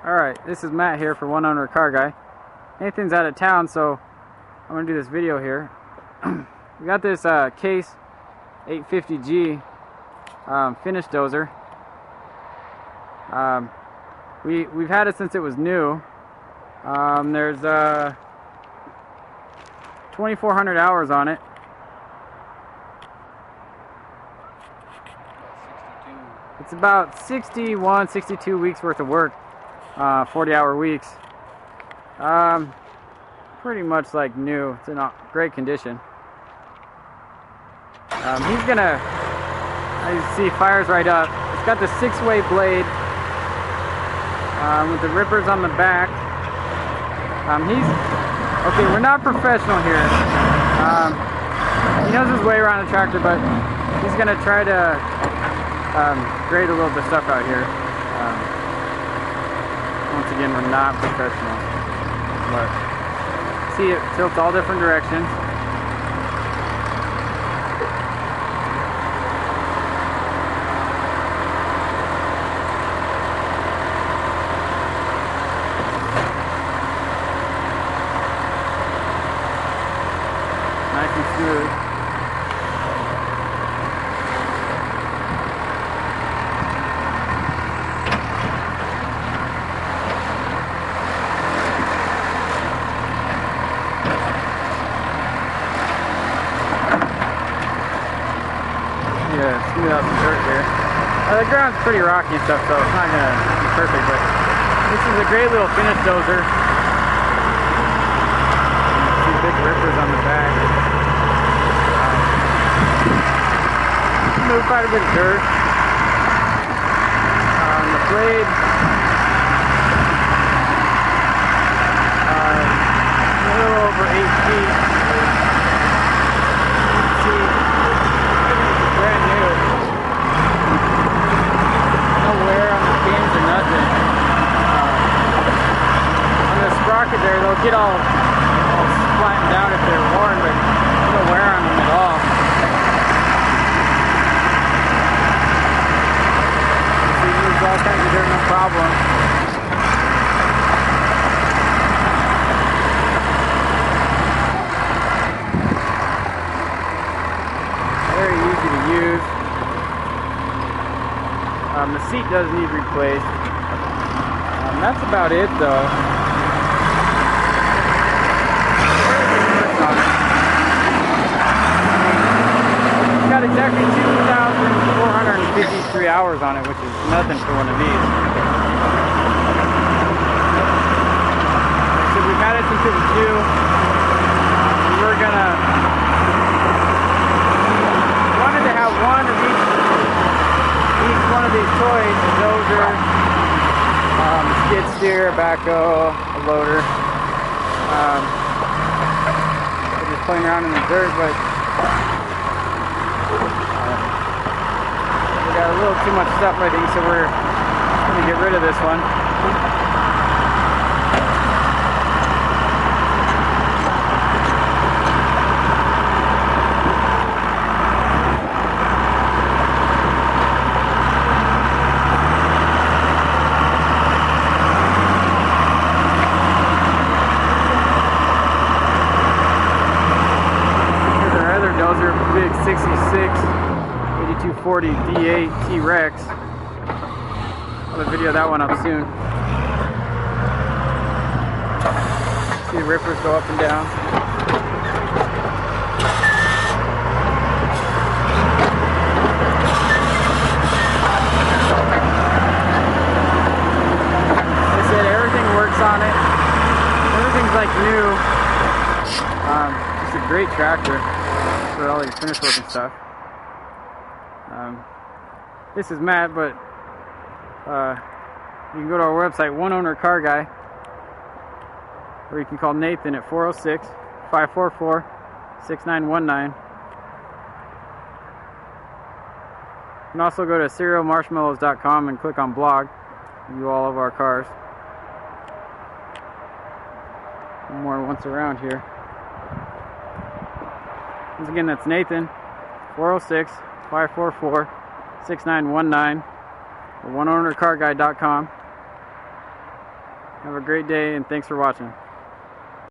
Alright, this is Matt here for One Owner Car Guy. Nathan's out of town, so I'm going to do this video here. We got this Case 850G finish dozer. We've had it since it was new. There's 2,400 hours on it. It's about 61, 62 weeks worth of work. 40-hour weeks. Pretty much like new. It's in great condition. He's gonna, as you see, fires right up. It's got the 6-way blade with the rippers on the back. Okay, we're not professional here. He knows his way around a tractor, but he's gonna try to grade a little bit of stuff out here. Once again, we're not professional, but see, it tilts all different directions. Nice and smooth. Yeah, smooth out some dirt here. The ground's pretty rocky and stuff, so it's not going to be perfect, but this is a great little finish dozer. See big rippers on the back. Move quite a bit of dirt. The blade, a little over 8 feet. There, they'll get all flattened down if they're worn, but no wear on them at all. So you use all kinds of dirt, no problem. Very easy to use. The seat does need replaced. That's about it, though. Got exactly 2,453 hours on it, which is nothing for one of these. So we've had it since it was new. We're wanted to have one of each one of these toys: a dozer, skid steer, a backhoe, a loader. We're just playing around in the dirt, but got a little too much stuff, I think, so we're going to get rid of this one. Here's our other dozer, big 66. 8240 D8 T-Rex. I'll have a video of that one up soon. See the rippers go up and down. Like I said, everything works on it. Everything's like new. Just a great tractor for all your finish work and stuff. This is Matt, but you can go to our website, One Owner Car Guy, or you can call Nathan at 406-544-6919. You can also go to cerealmarshmallows.com and click on blog, view all of our cars. One more once around here. Once again, that's Nathan, 406-544-6919, 6919 or oneownercarguy.com. Have a great day, and thanks for watching.